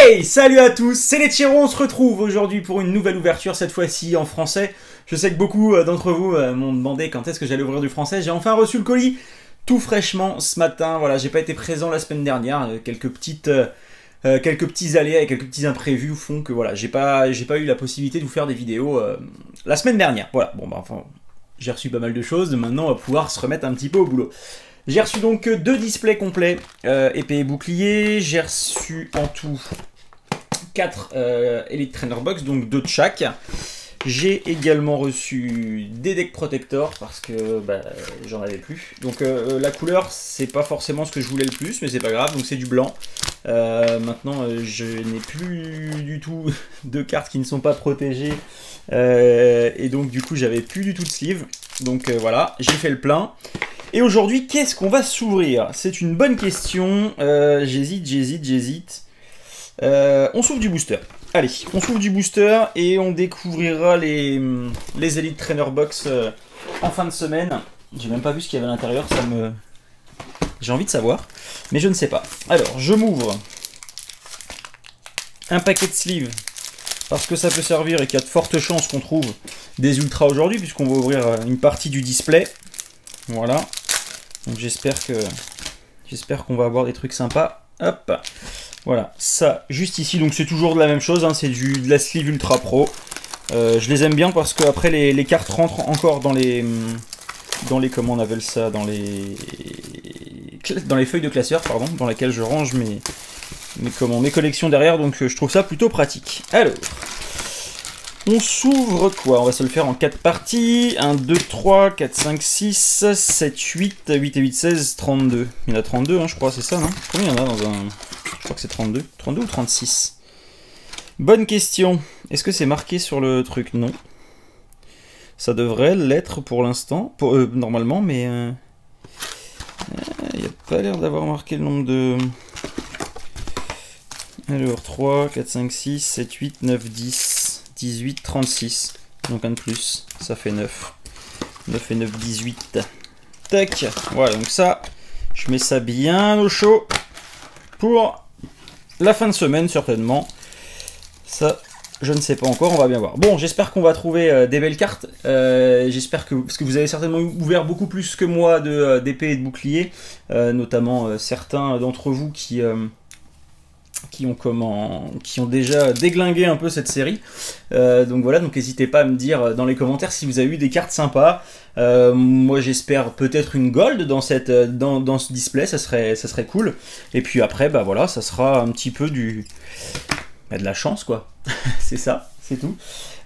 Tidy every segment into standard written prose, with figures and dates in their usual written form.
Hey, salut à tous, c'est les Tyros, on se retrouve aujourd'hui pour une nouvelle ouverture, cette fois-ci en français. Je sais que beaucoup d'entre vous m'ont demandé quand est-ce que j'allais ouvrir du français. J'ai enfin reçu le colis tout fraîchement ce matin. Voilà, j'ai pas été présent la semaine dernière. Quelques petits aléas et quelques petits imprévus font que voilà, j'ai pas eu la possibilité de vous faire des vidéos la semaine dernière. Voilà, bon bah enfin, j'ai reçu pas mal de choses. Maintenant, on va pouvoir se remettre un petit peu au boulot. J'ai reçu donc 2 displays complets, épée et bouclier. J'ai reçu en tout 4 Elite Trainer Box, donc 2 de chaque. J'ai également reçu des decks protectors parce que bah, j'en avais plus. Donc la couleur, c'est pas forcément ce que je voulais le plus, mais c'est pas grave, donc c'est du blanc. Maintenant, je n'ai plus du tout de cartes qui ne sont pas protégées. Et donc du coup, j'avais plus du tout de sleeve. Donc voilà, j'ai fait le plein. Et aujourd'hui, qu'est-ce qu'on va s'ouvrir? C'est une bonne question. J'hésite. On s'ouvre du booster. Allez, on s'ouvre du booster et on découvrira les Elite Trainer Box en fin de semaine. J'ai même pas vu ce qu'il y avait à l'intérieur, j'ai envie de savoir, mais je ne sais pas. Alors, je m'ouvre un paquet de sleeves, parce que ça peut servir et qu'il y a de fortes chances qu'on trouve des ultras aujourd'hui, puisqu'on va ouvrir une partie du display. Voilà. Donc j'espère qu'on va avoir des trucs sympas. Hop. Voilà, ça juste ici, donc c'est toujours de la même chose, hein, c'est de la sleeve ultra pro. Je les aime bien parce que après les cartes rentrent encore dans les comment on appelle ça, dans les feuilles de classeur, pardon, dans lesquelles je range mes collections derrière, donc je trouve ça plutôt pratique. Alors, on s'ouvre quoi? On va se le faire en 4 parties. 1, 2, 3, 4, 5, 6, 7, 8, 8 et 8, 16, 32. Il y en a 32, hein, je crois, c'est ça, non? Combien il y en a dans un... Je crois que c'est 32. 32 ou 36? Bonne question. Est-ce que c'est marqué sur le truc? Non. Ça devrait l'être pour l'instant, normalement, mais... il n'y a pas l'air d'avoir marqué le nombre de... Alors, 3, 4, 5, 6, 7, 8, 9, 10, 18, 36. Donc un de plus, ça fait 9. 9 et 9, 18. Tac. Voilà, donc ça, je mets ça bien au chaud pour la fin de semaine, certainement. Ça, je ne sais pas encore, on va bien voir. Bon, j'espère qu'on va trouver des belles cartes. J'espère que... Parce que vous avez certainement ouvert beaucoup plus que moi d'épées et de boucliers. Notamment certains d'entre vous qui ont déjà déglingué un peu cette série. Donc voilà, donc n'hésitez pas à me dire dans les commentaires si vous avez eu des cartes sympas. Moi j'espère peut-être une gold dans ce display, ça serait cool. Et puis après, bah voilà, ça sera un petit peu de la chance quoi. C'est ça, c'est tout.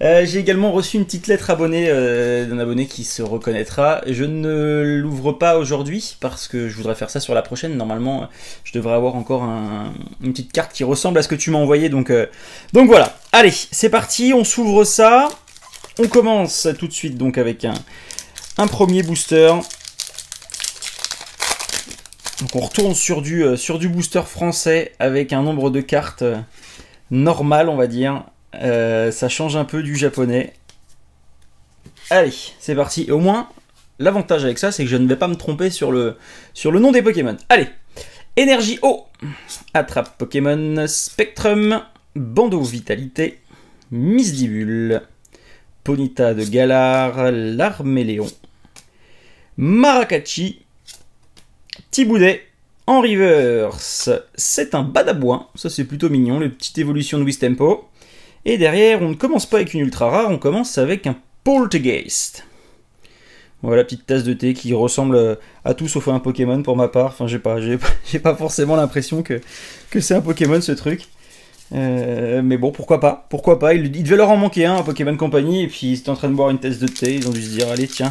J'ai également reçu une petite lettre abonnée d'un abonné qui se reconnaîtra. Je ne l'ouvre pas aujourd'hui parce que je voudrais faire ça sur la prochaine. Normalement, je devrais avoir encore une petite carte qui ressemble à ce que tu m'as envoyé. Donc voilà. Allez, c'est parti. On s'ouvre ça. On commence tout de suite donc avec un premier booster. Donc on retourne sur du booster français avec un nombre de cartes normal, on va dire. Ça change un peu du japonais. Allez, c'est parti. Et au moins, l'avantage avec ça, c'est que je ne vais pas me tromper sur le nom des Pokémon. Allez, Énergie eau. Attrape Pokémon. Spectrum. Bandeau Vitalité. Misdibule. Ponyta de Galar. Larméléon. Maracati. Tiboudet. En reverse, c'est un Badabouin. Ça, c'est plutôt mignon. Les petites évolutions de Wistempo. Et derrière, on ne commence pas avec une ultra rare, on commence avec un Poltergeist. Voilà, petite tasse de thé qui ressemble à tout sauf à un Pokémon pour ma part. Enfin, j'ai pas forcément l'impression que c'est un Pokémon ce truc. Mais bon, pourquoi pas? Pourquoi pas? Il devait leur en manquer un Pokémon Company, et puis ils étaient en train de boire une tasse de thé, ils ont dû se dire, allez, tiens.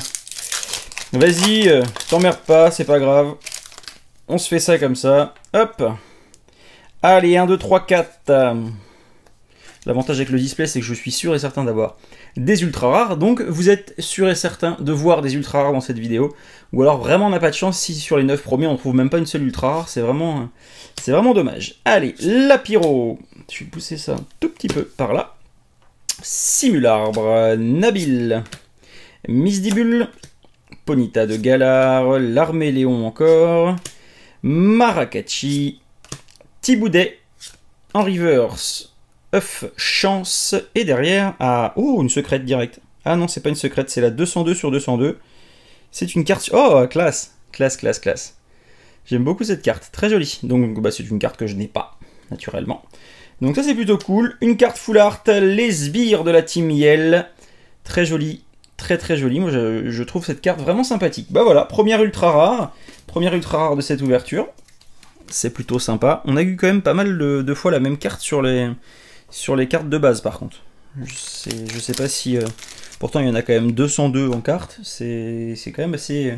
Vas-y, t'emmerdes pas, c'est pas grave. On se fait ça comme ça. Hop. Allez, 1, 2, 3, 4. L'avantage avec le display, c'est que je suis sûr et certain d'avoir des ultra rares. Donc, vous êtes sûr et certain de voir des ultra rares dans cette vidéo. Ou alors, vraiment, on n'a pas de chance si sur les 9 premiers, on ne trouve même pas une seule ultra rare. C'est vraiment dommage. Allez, la pyro. Je vais pousser ça un tout petit peu par là. Simularbre. Nabil. Misdibule. Ponyta de Galar. Larméléon encore. Maracati. Tiboudet. en reverse, œuf, chance, et derrière, ah, oh, une secrète directe. Ah non, c'est pas une secrète, c'est la 202 sur 202. C'est une carte, oh, classe, classe, classe, classe. J'aime beaucoup cette carte, très jolie. Donc, bah, c'est une carte que je n'ai pas, naturellement. Donc ça, c'est plutôt cool. Une carte full art, les sbires de la team Yell. Très jolie, très très jolie. Moi, je trouve cette carte vraiment sympathique. Bah voilà, première ultra rare de cette ouverture. C'est plutôt sympa. On a eu quand même pas mal de fois la même carte sur les cartes de base, par contre. Je sais pas si... pourtant, il y en a quand même 202 en carte. C'est quand même assez...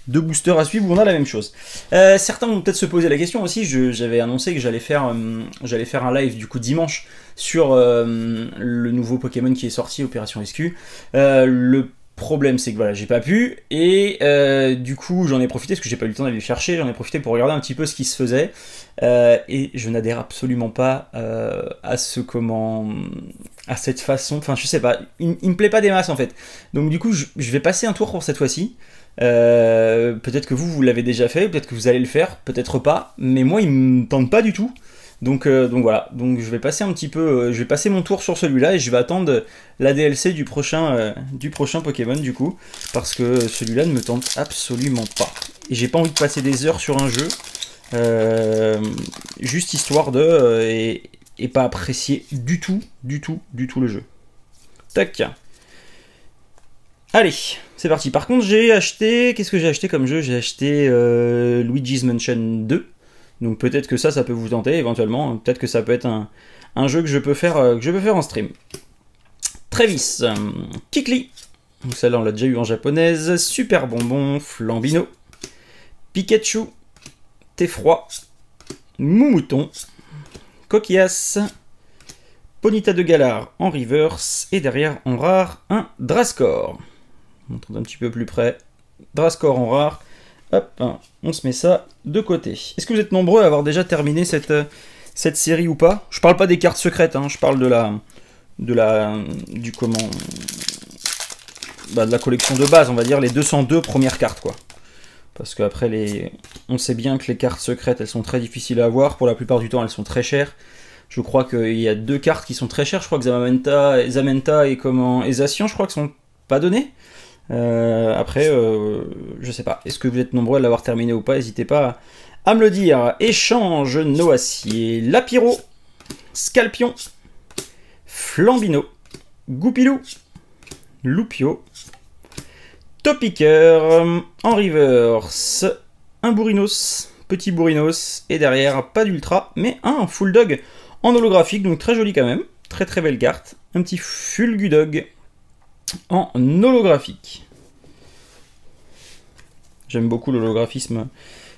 Deux boosters à suivre où on a la même chose. Certains vont peut-être se poser la question aussi. J'avais annoncé que j'allais faire un live du coup dimanche sur le nouveau Pokémon qui est sorti, Opération SQ. Le problème, c'est que voilà, j'ai pas pu, et du coup j'en ai profité parce que j'ai pas eu le temps d'aller le chercher. J'en ai profité pour regarder un petit peu ce qui se faisait, et je n'adhère absolument pas à cette façon. Enfin, je sais pas, il me plaît pas des masses en fait. Donc du coup, je vais passer un tour pour cette fois-ci. Peut-être que vous l'avez déjà fait, peut-être que vous allez le faire, peut-être pas, mais moi il me tente pas du tout. Donc voilà, donc je vais passer un petit peu, je vais passer mon tour sur celui-là et je vais attendre la DLC du prochain Pokémon du coup, parce que celui-là ne me tente absolument pas. Et j'ai pas envie de passer des heures sur un jeu, juste histoire de, et pas apprécier du tout le jeu. Tac. Allez, c'est parti. Par contre, j'ai acheté... Qu'est-ce que j'ai acheté comme jeu? J'ai acheté Luigi's Mansion 2. Donc peut-être que ça peut vous tenter éventuellement. Peut-être que ça peut être un jeu que je peux faire en stream. Travis, Kikli. Donc celle-là, on l'a déjà eu en japonaise. Super Bonbon, Flambino. Pikachu, Teffroi, Moumouton, Coquillas, Ponyta de Galar en reverse. Et derrière, en rare, un Drascore. On montre un petit peu plus près. Drascore en rare. Hop, on se met ça de côté. Est-ce que vous êtes nombreux à avoir déjà terminé cette série ou pas? Je parle pas des cartes secrètes, hein, je parle de la collection de base, on va dire les 202 premières cartes, quoi. Parce qu'après, on sait bien que les cartes secrètes, elles sont très difficiles à avoir. Pour la plupart du temps, elles sont très chères. Je crois qu'il y a deux cartes qui sont très chères. Je crois que Zamenta et Zacian, je crois, que sont pas données. Après, je sais pas. Est-ce que vous êtes nombreux à l'avoir terminé ou pas? N'hésitez pas à me le dire. Échange Noacier, Lapiro, Scalpion, Flambino, Goupilou, Loupio, Topiqueur, en reverse, un Bourrinos, petit Bourrinos, et derrière, pas d'ultra, mais un Full Dog en holographique, donc très joli quand même. Très très belle carte. Un petit Fulgudog en holographique. J'aime beaucoup l'holographisme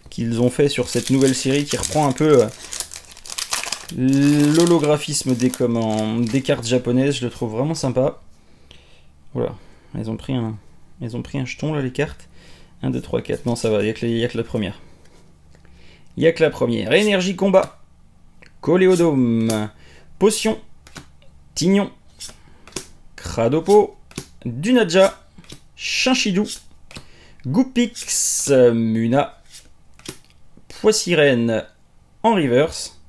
qu'ils ont fait sur cette nouvelle série qui reprend un peu l'holographisme des cartes japonaises. Je le trouve vraiment sympa. Voilà, ils ont pris un jeton là, les cartes. 1, 2, 3, 4. Non, ça va, il n'y a que la première. Il n'y a que la première. Énergie combat. Coléodome. Potion. Tignon. Cradopo. Dunaja, Chinchidou, Goupix, Muna, Poissirène en reverse.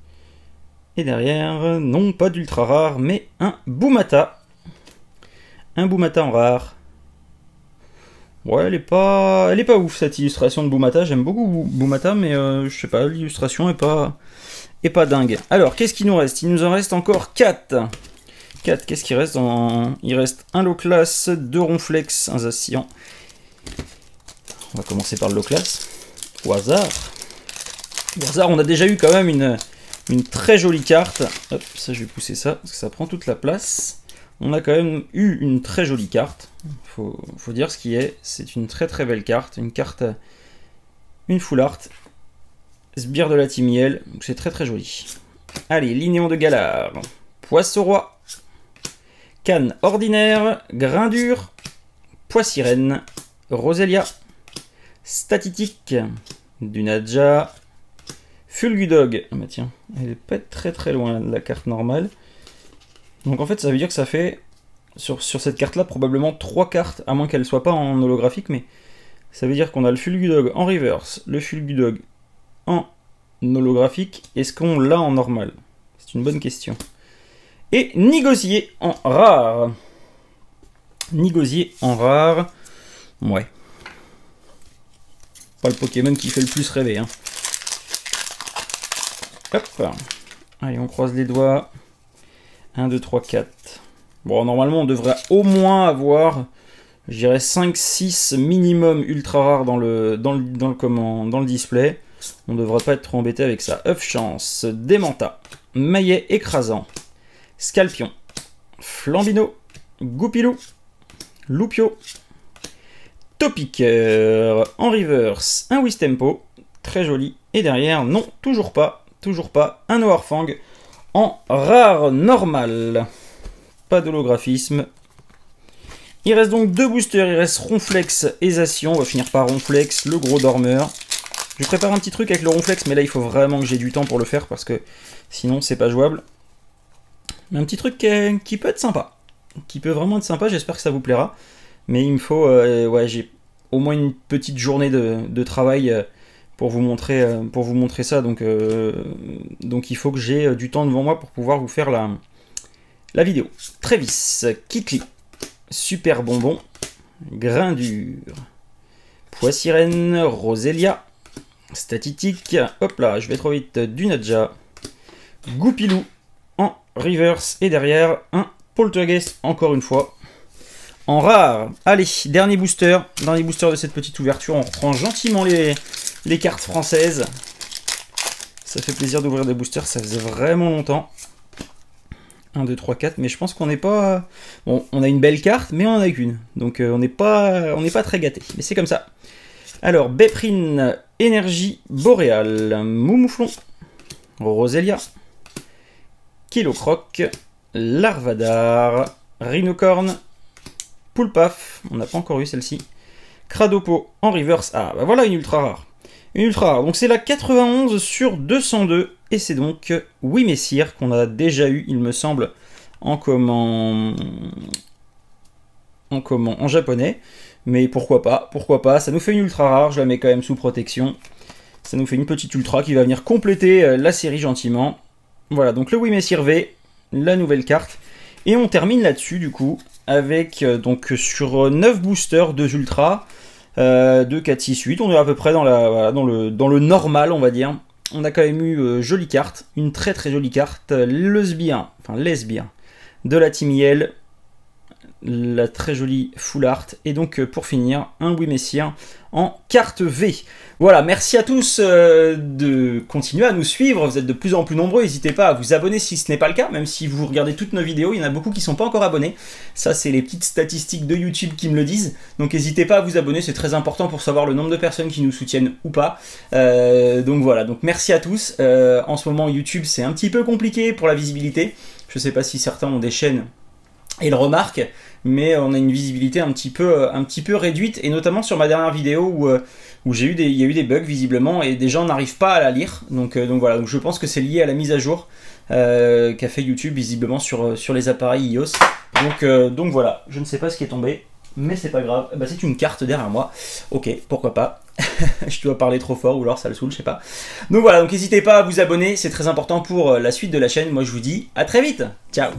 Et derrière, non pas d'ultra rare, mais un Boumata. Un Boumata en rare. Ouais, elle est pas ouf cette illustration de Boumata. J'aime beaucoup Boumata, mais je sais pas, l'illustration est pas dingue. Alors, qu'est-ce qu'il nous reste? Il nous en reste encore 4. 4, qu'est-ce qu'il reste? Il reste un Loclas, 2 Ronflex, un Zacian. On va commencer par le Loclas. Au hasard. Au hasard, on a déjà eu quand même une très jolie carte. Hop, ça je vais pousser ça, parce que ça prend toute la place. On a quand même eu une très jolie carte. Faut dire ce qui est. C'est une très très belle carte. Une carte, une full art. Sbire de la team Yell. Donc c'est très très joli. Allez, Linéon de Galar. Poisson-roi. Canne ordinaire, Grindure, Poissirène, Roselia, Statitique, Dunaja, Fulgudog. Ah bah tiens, elle est pas très très loin de la carte normale. Donc en fait ça veut dire que ça fait, sur cette carte là, probablement 3 cartes, à moins qu'elle soit pas en holographique, mais ça veut dire qu'on a le Fulgudog en reverse, le Fulgudog en holographique. Est-ce qu'on l'a en normal? C'est une bonne question. Et Nigosier en rare. Nigosier en rare. Ouais. Pas le Pokémon qui fait le plus rêver. Hein. Hop. Allez, on croise les doigts. 1, 2, 3, 4. Bon, normalement, on devrait au moins avoir, je dirais, 5, 6 minimum ultra rares dans le display. On ne devrait pas être trop embêté avec ça. Œuf chance, Démenta, Maillet écrasant, Scalpion, Flambino, Goupilou, Loupio, Topiqueur, en reverse, un Wistempo, très joli. Et derrière, non, toujours pas, un Noirfang en rare normal. Pas d'holographisme. Il reste donc 2 boosters, il reste Ronflex et Zacian. On va finir par Ronflex, le gros dormeur. Je prépare un petit truc avec le Ronflex, mais là il faut vraiment que j'ai du temps pour le faire parce que sinon c'est pas jouable. Mais un petit truc qui peut être sympa. Qui peut vraiment être sympa, j'espère que ça vous plaira. Mais il me faut, ouais, j'ai au moins une petite journée de travail pour vous montrer ça. Donc il faut que j'ai du temps devant moi pour pouvoir vous faire la vidéo. Trévis, Kikli, Super Bonbon, Grindure, Poissirène, Roselia, Statitique, hop là, je vais trop vite, Dunadja, Goupilou en reverse et derrière un Poltergeist encore une fois en rare. Allez, dernier booster. Dans les boosters de cette petite ouverture, on reprend gentiment les cartes françaises. Ça fait plaisir d'ouvrir des boosters, ça faisait vraiment longtemps. 1, 2, 3, 4, mais je pense qu'on n'est pas... Bon, on a une belle carte, mais on en a qu'une. Donc on n'est pas très gâté. Mais c'est comme ça. Alors, Beprine, Énergie Boréale, Moumouflon, Roselia, Kilocroc, Larvadar, Rhinocorn, Poulpaf, on n'a pas encore eu celle-ci, Cradopo en reverse. Ah, bah voilà une ultra rare. Une ultra rare. Donc c'est la 91 sur 202. Et c'est donc Wimessir qu'on a déjà eu, il me semble, en japonais. Mais pourquoi pas, ça nous fait une ultra rare, je la mets quand même sous protection. Ça nous fait une petite ultra qui va venir compléter la série gentiment. Voilà, donc le Wimessir V, la nouvelle carte. Et on termine là-dessus du coup, avec donc sur 9 boosters, 2 ultras, 2, 4, 6, 8. On est à peu près dans le normal, on va dire. On a quand même eu jolie carte, une très très jolie carte, lesbien de la Team Yell, la très jolie full art, et donc pour finir, un Wimessir en carte V. Voilà, merci à tous de continuer à nous suivre, vous êtes de plus en plus nombreux, n'hésitez pas à vous abonner si ce n'est pas le cas, même si vous regardez toutes nos vidéos, il y en a beaucoup qui ne sont pas encore abonnés, ça c'est les petites statistiques de YouTube qui me le disent, donc n'hésitez pas à vous abonner, c'est très important pour savoir le nombre de personnes qui nous soutiennent ou pas, donc voilà, donc merci à tous, en ce moment YouTube c'est un petit peu compliqué pour la visibilité, je ne sais pas si certains ont des chaînes et le remarquent, mais on a une visibilité un petit peu réduite, et notamment sur ma dernière vidéo où il y a eu des bugs visiblement, et des gens n'arrivent pas à la lire, donc voilà, donc je pense que c'est lié à la mise à jour qu'a fait YouTube visiblement sur les appareils iOS, donc voilà, je ne sais pas ce qui est tombé, mais c'est pas grave, bah, c'est une carte derrière moi, ok, pourquoi pas, je dois parler trop fort ou alors ça le saoule, je sais pas. Donc voilà, donc n'hésitez pas à vous abonner, c'est très important pour la suite de la chaîne, moi je vous dis à très vite, ciao.